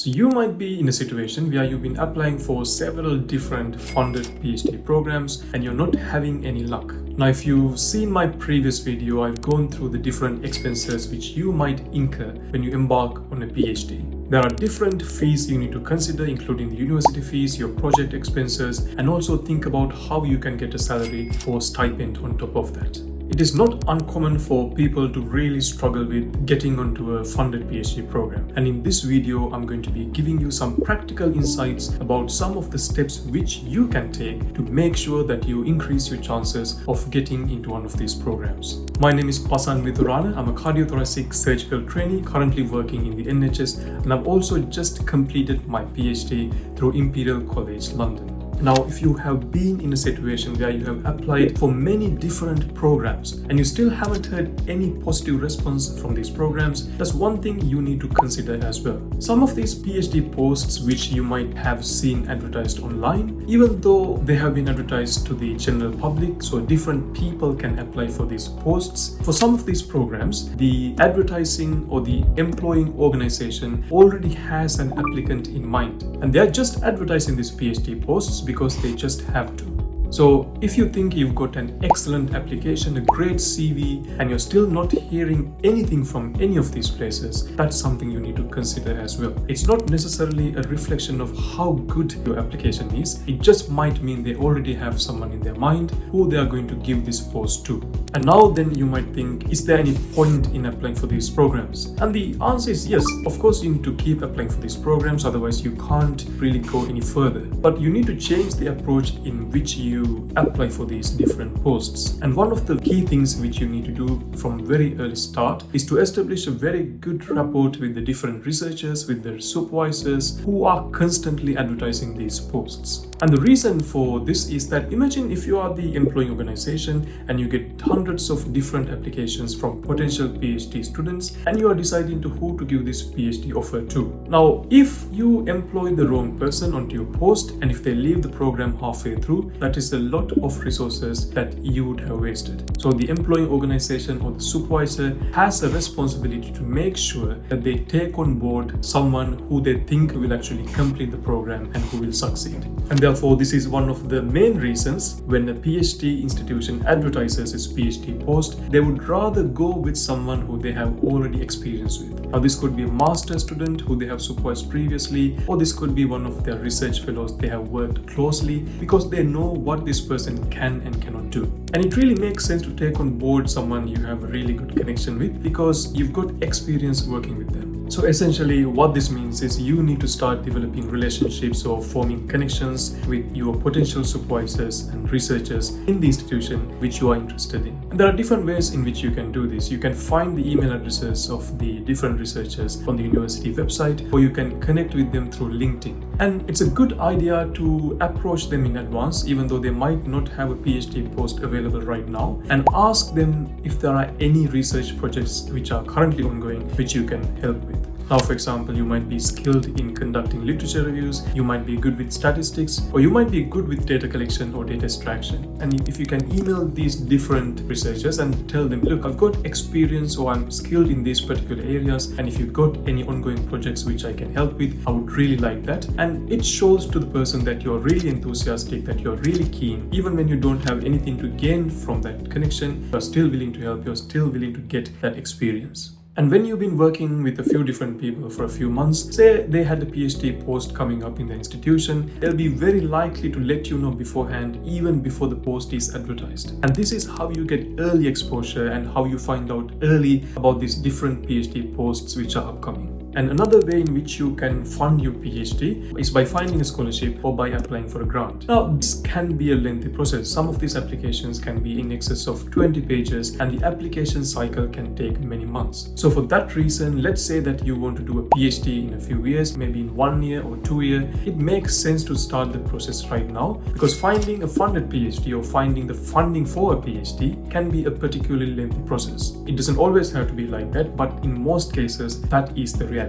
So you might be in a situation where you've been applying for several different funded PhD programs and you're not having any luck. Now, if you've seen my previous video, I've gone through the different expenses which you might incur when you embark on a PhD. There are different fees you need to consider, including the university fees, your project expenses, and also think about how you can get a salary or stipend on top of that. It is not uncommon for people to really struggle with getting onto a funded PhD program. And in this video, I'm going to be giving you some practical insights about some of the steps which you can take to make sure that you increase your chances of getting into one of these programs. My name is Pasan Vidurana. I'm a cardiothoracic surgical trainee currently working in the NHS, and I've also just completed my PhD through Imperial College London. Now, if you have been in a situation where you have applied for many different programs and you still haven't heard any positive response from these programs, that's one thing you need to consider as well. Some of these PhD posts which you might have seen advertised online, even though they have been advertised to the general public, so different people can apply for these posts. For some of these programs, the advertising or the employing organization already has an applicant in mind, and they are just advertising these PhD posts because they just have to. So if you think you've got an excellent application, a great CV, and you're still not hearing anything from any of these places, that's something you need to consider as well. It's not necessarily a reflection of how good your application is. It just might mean they already have someone in their mind who they are going to give this post to. And now then you might think, is there any point in applying for these programs? And the answer is yes. Of course, you need to keep applying for these programs, otherwise you can't really go any further. But you need to change the approach in which you apply for these different posts. And one of the key things which you need to do from very early start is to establish a very good rapport with the different researchers, with their supervisors who are constantly advertising these posts. And the reason for this is that imagine if you are the employing organization and you get hundreds of different applications from potential PhD students and you are deciding to who to give this PhD offer to. Now, if you employ the wrong person onto your post and if they leave the program halfway through, that is a lot of resources that you would have wasted. So the employing organization or the supervisor has a responsibility to make sure that they take on board someone who they think will actually complete the program and who will succeed. And therefore, this is one of the main reasons when a PhD institution advertises its PhD post, they would rather go with someone who they have already experience with. Now, this could be a master student who they have supervised previously, or this could be one of their research fellows they have worked closely because they know what this person can and cannot do. And it really makes sense to take on board someone you have a really good connection with because you've got experience working with them. So essentially what this means is you need to start developing relationships or forming connections with your potential supervisors and researchers in the institution which you are interested in. And there are different ways in which you can do this. You can find the email addresses of the different researchers on the university website, or you can connect with them through LinkedIn. And it's a good idea to approach them in advance, even though they might not have a PhD post available right now, and ask them if there are any research projects which are currently ongoing which you can help with. Now, for example, you might be skilled in conducting literature reviews, you might be good with statistics, or you might be good with data collection or data extraction. And if you can email these different researchers and tell them, look, I've got experience or I'm skilled in these particular areas, and if you've got any ongoing projects which I can help with, I would really like that. And it shows to the person that you're really enthusiastic, that you're really keen. Even when you don't have anything to gain from that connection, you're still willing to help, you're still willing to get that experience. And when you've been working with a few different people for a few months, say they had a PhD post coming up in the institution, they'll be very likely to let you know beforehand, even before the post is advertised. And this is how you get early exposure and how you find out early about these different PhD posts which are upcoming. And another way in which you can fund your PhD is by finding a scholarship or by applying for a grant. Now, this can be a lengthy process. Some of these applications can be in excess of 20 pages and the application cycle can take many months. So for that reason, let's say that you want to do a PhD in a few years, maybe in 1 year or 2 years, it makes sense to start the process right now, because finding a funded PhD or finding the funding for a PhD can be a particularly lengthy process. It doesn't always have to be like that, but in most cases, that is the reality.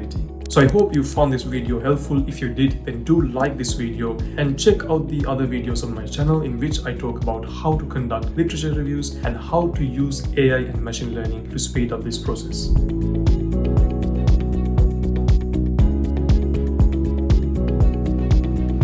So I hope you found this video helpful. If you did, then do like this video and check out the other videos on my channel in which I talk about how to conduct literature reviews and how to use AI and machine learning to speed up this process.